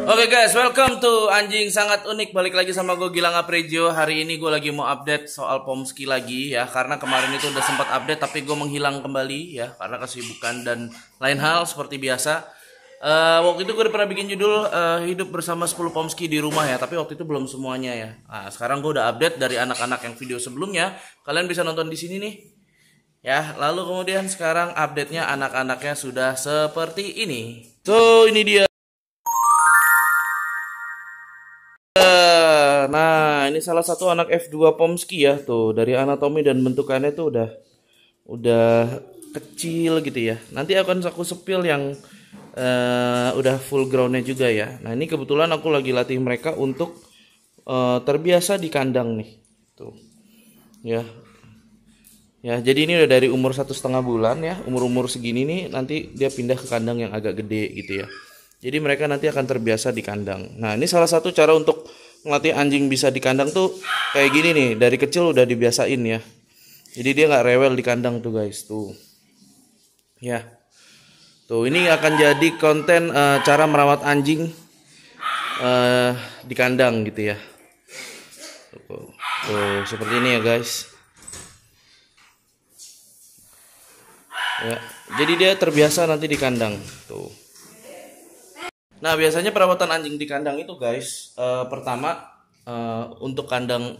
Oke guys, welcome to Anjing Sangat Unik. Balik lagi sama gue Gilang Aprejio. Hari ini gue lagi mau update soal Pomski lagi ya. Karena kemarin itu udah sempat update tapi gue menghilang kembali ya. Karena kesibukan dan lain hal seperti biasa. Waktu itu gue udah pernah bikin judul hidup bersama 10 Pomski di rumah ya. Tapi waktu itu belum semuanya ya. Nah, sekarang gue udah update dari anak-anak yang video sebelumnya. Kalian bisa nonton di sini nih. Ya, lalu kemudian sekarang update-nya anak-anaknya sudah seperti ini. So, ini dia. Nah, ini salah satu anak F2 Pomski ya, tuh dari anatomi dan bentukannya tuh udah kecil gitu ya. Nanti akan aku sepil yang udah full groundnya juga ya. Nah, ini kebetulan aku lagi latih mereka untuk terbiasa di kandang nih, tuh ya. Ya, jadi ini udah dari umur 1,5 bulan ya, umur segini nih nanti dia pindah ke kandang yang agak gede gitu ya. Jadi mereka nanti akan terbiasa di kandang. Nah, ini salah satu cara untuk ngelatih anjing bisa di kandang tuh kayak gini nih, dari kecil udah dibiasain ya. Jadi dia nggak rewel di kandang tuh guys, tuh. Ya. Tuh, ini akan jadi konten cara merawat anjing di kandang gitu ya. Tuh, seperti ini ya guys. Ya, jadi dia terbiasa nanti di kandang tuh. Nah, biasanya perawatan anjing di kandang itu guys, pertama untuk kandang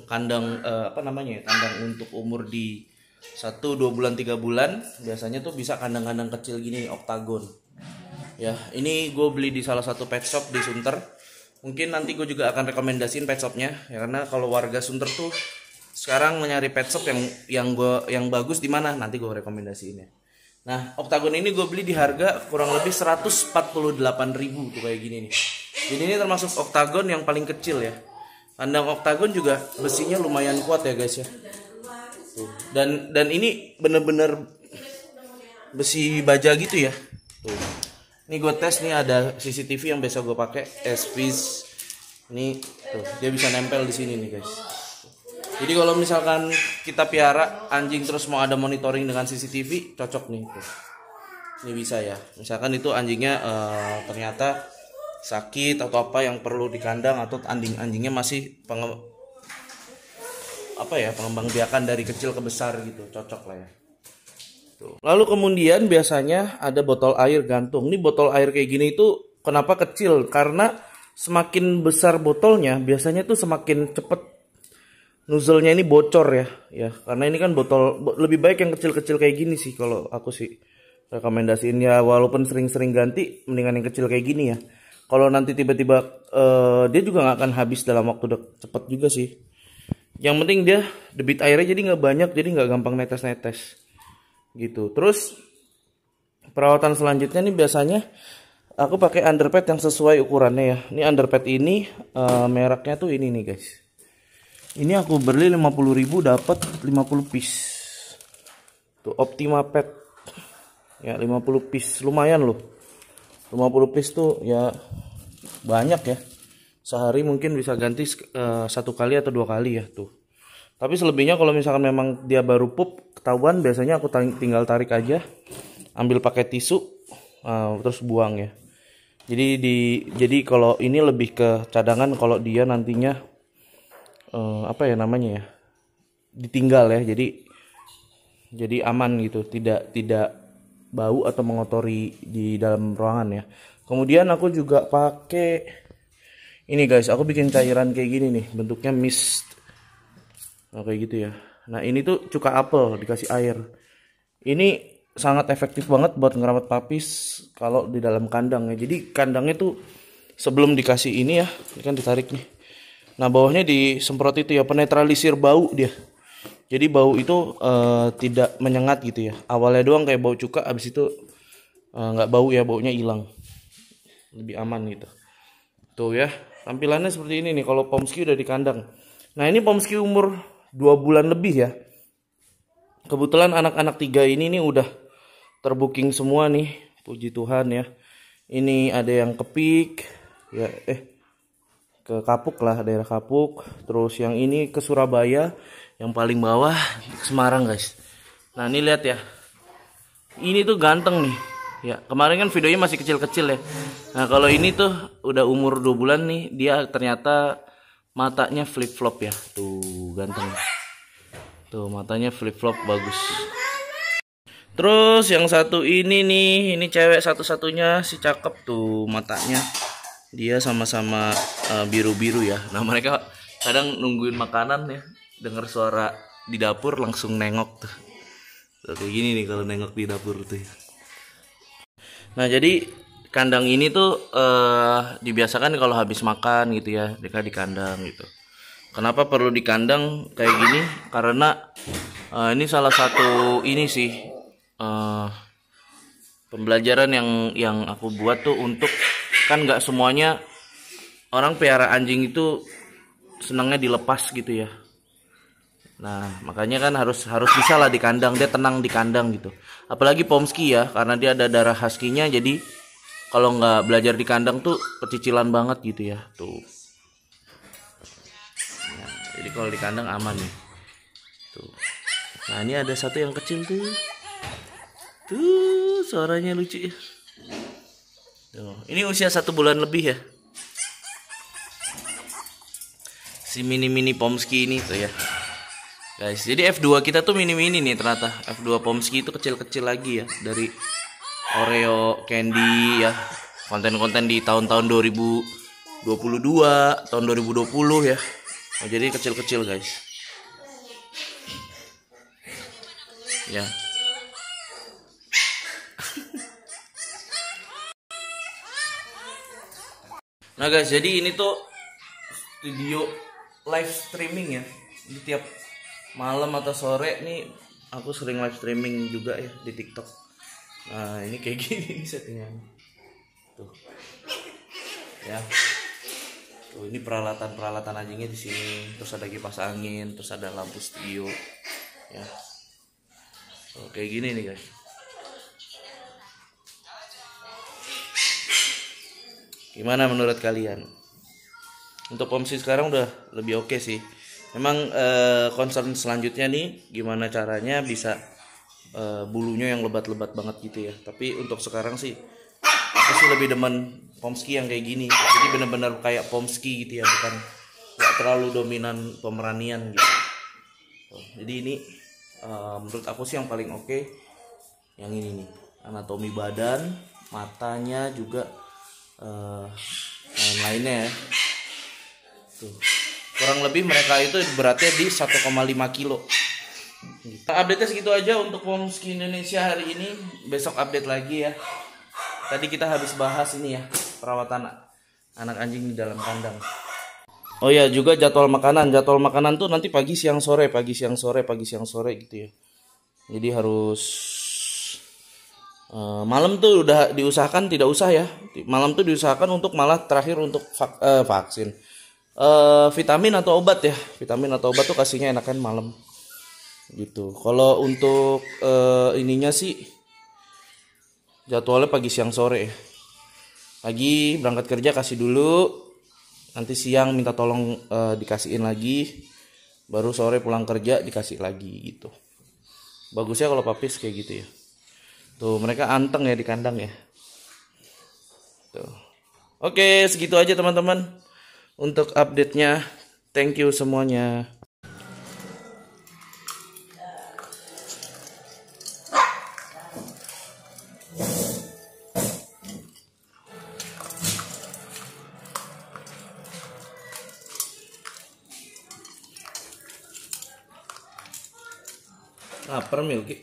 apa namanya ya, kandang untuk umur di 1, 2 bulan, 3 bulan, biasanya tuh bisa kandang-kandang kecil gini, oktagon. Ya, ini gue beli di salah satu pet shop di Sunter. Mungkin nanti gue juga akan rekomendasiin pet shopnya, ya, karena kalau warga Sunter tuh sekarang mencari pet shop yang bagus di mana, nanti gue rekomendasiin ya. Nah, oktagon ini gue beli di harga kurang lebih 148.000 tuh kayak gini nih. Jadi ini termasuk oktagon yang paling kecil ya. Kandang oktagon juga besinya lumayan kuat ya guys ya. Tuh. Dan ini bener-bener besi baja gitu ya. Tuh. Ini gue tes nih, ada CCTV yang biasa gue pakai, SPIS. Ini tuh, dia bisa nempel di sini nih guys. Jadi kalau misalkan kita piara anjing terus mau ada monitoring dengan CCTV, cocok nih tuh. Ini bisa ya. Misalkan itu anjingnya ternyata sakit atau apa yang perlu di kandang, atau anjingnya masih pengembang biakan dari kecil ke besar gitu, cocok lah ya. Tuh. Lalu kemudian biasanya ada botol air gantung. Ini botol air kayak gini itu kenapa kecil? Karena semakin besar botolnya biasanya tuh semakin cepet nozzle-nya ini bocor ya. Karena ini kan botol lebih baik yang kecil-kecil kayak gini sih kalau aku sih rekomendasiin ya, walaupun sering-sering ganti mendingan yang kecil kayak gini ya. Kalau nanti tiba-tiba dia juga nggak akan habis dalam waktu cepat juga sih. Yang penting dia debit airnya jadi nggak banyak, jadi nggak gampang netes-netes gitu. Terus perawatan selanjutnya nih biasanya aku pakai underpad yang sesuai ukurannya ya. Ini underpad ini mereknya tuh ini nih guys. Ini aku beli 50.000 dapat 50 piece. Tuh Optima Pet. Ya 50 piece lumayan loh. 50 piece tuh ya banyak ya. Sehari mungkin bisa ganti 1 kali atau 2 kali ya tuh. Tapi selebihnya kalau misalkan memang dia baru pup ketahuan, biasanya aku tinggal tarik aja. Ambil pakai tisu terus buang ya. Jadi kalau ini lebih ke cadangan kalau dia nantinya ditinggal ya, jadi aman gitu, tidak bau atau mengotori di dalam ruangan ya. Kemudian aku juga pakai ini guys, aku bikin cairan kayak gini nih, bentuknya mist, kayak gitu ya. Nah ini tuh cuka apel dikasih air. Ini sangat efektif banget buat ngerawat papis kalau di dalam kandang ya. Jadi kandangnya tuh sebelum dikasih ini ya, ini kan ditarik nih. Nah bawahnya disemprot itu ya, penetralisir bau dia. Jadi bau itu tidak menyengat gitu ya. Awalnya doang kayak bau cuka, abis itu nggak bau ya, baunya hilang. Lebih aman gitu. Tuh ya, tampilannya seperti ini nih kalau Pomski udah di kandang. Nah ini Pomski umur 2 bulan lebih ya. Kebetulan anak-anak 3 ini nih udah terbooking semua nih, puji Tuhan ya. Ini ada yang ke Pik ya, ke Kapuk lah, daerah Kapuk. Terus yang ini ke Surabaya, yang paling bawah ke Semarang guys. Nah ini lihat ya, ini tuh ganteng nih. Ya, kemarin kan videonya masih kecil-kecil ya. Nah, kalau ini tuh udah umur 2 bulan nih, dia ternyata matanya flip-flop ya. Tuh, ganteng. Tuh, matanya flip-flop bagus. Terus yang satu ini nih, ini cewek satu-satunya si cakep tuh matanya. Dia sama-sama biru-biru ya. Nah, mereka kadang nungguin makanan ya, dengar suara di dapur langsung nengok tuh. Tuh, kayak gini nih kalau nengok di dapur tuh ya. Nah, jadi kandang ini tuh dibiasakan kalau habis makan gitu ya, mereka di kandang gitu. Kenapa perlu di kandang kayak gini? Karena ini salah satu ini sih pembelajaran yang aku buat tuh untuk kan nggak semuanya orang pelihara anjing itu senangnya dilepas gitu ya. Nah, makanya kan harus bisa lah di kandang, dia tenang di kandang gitu. Apalagi Pomsky ya, karena dia ada darah husky-nya, jadi kalau nggak belajar di kandang tuh pecicilan banget gitu ya. Tuh. Nah, jadi kalau di kandang aman nih. Tuh. Nah, ini ada satu yang kecil tuh. Tuh, suaranya lucu ya. Tuh. Ini usia 1 bulan lebih ya. Si mini Pomsky ini tuh ya. Guys, jadi F2 kita tuh mini-mini nih ternyata. F2 Pomsky itu kecil-kecil lagi ya. Dari Oreo, Candy ya. Konten-konten di tahun-tahun 2022, tahun 2020 ya. Oh, jadi kecil-kecil guys. Ya. Nah guys, jadi ini tuh studio live streaming ya. Di tiap malam atau sore nih aku sering live streaming juga ya di TikTok. Nah, ini kayak gini settingan. Tuh. Ya. Tuh, ini peralatan anjingnya di sini. Terus ada kipas angin, terus ada lampu studio. Ya. Tuh, kayak gini nih guys. Gimana menurut kalian? Untuk Pomsky sekarang udah lebih oke sih. Memang concern selanjutnya nih gimana caranya bisa bulunya yang lebat-lebat banget gitu ya. Tapi untuk sekarang sih aku sih lebih demen Pomsky yang kayak gini. Jadi benar-benar kayak Pomsky gitu ya, bukan gak terlalu dominan Pomeranian gitu. Jadi ini menurut aku sih yang paling oke yang ini nih. Anatomi badan, matanya juga lain-lainnya ya. Tuh. Kurang lebih mereka itu beratnya di 1,5 kilo. Update-nya segitu aja untuk Pomsky Indonesia hari ini. Besok update lagi ya. Tadi kita habis bahas ini ya, perawatan anak anjing di dalam kandang. Oh ya, juga jadwal makanan. Jadwal makanan tuh nanti pagi, siang, sore gitu ya. Jadi harus malam tuh udah diusahakan tidak usah ya. Malam tuh diusahakan untuk malah terakhir untuk vaksin. Vitamin atau obat ya. Vitamin atau obat tuh kasihnya enakan malam. Gitu. Kalau untuk ininya sih jadwalnya pagi siang sore ya. Pagi berangkat kerja kasih dulu. Nanti siang minta tolong dikasihin lagi. Baru sore pulang kerja dikasih lagi gitu. Bagusnya kalau papis kayak gitu ya. Tuh, mereka anteng ya di kandang ya. Tuh. Oke, segitu aja teman-teman. Untuk update-nya, thank you semuanya. Lapar Milky.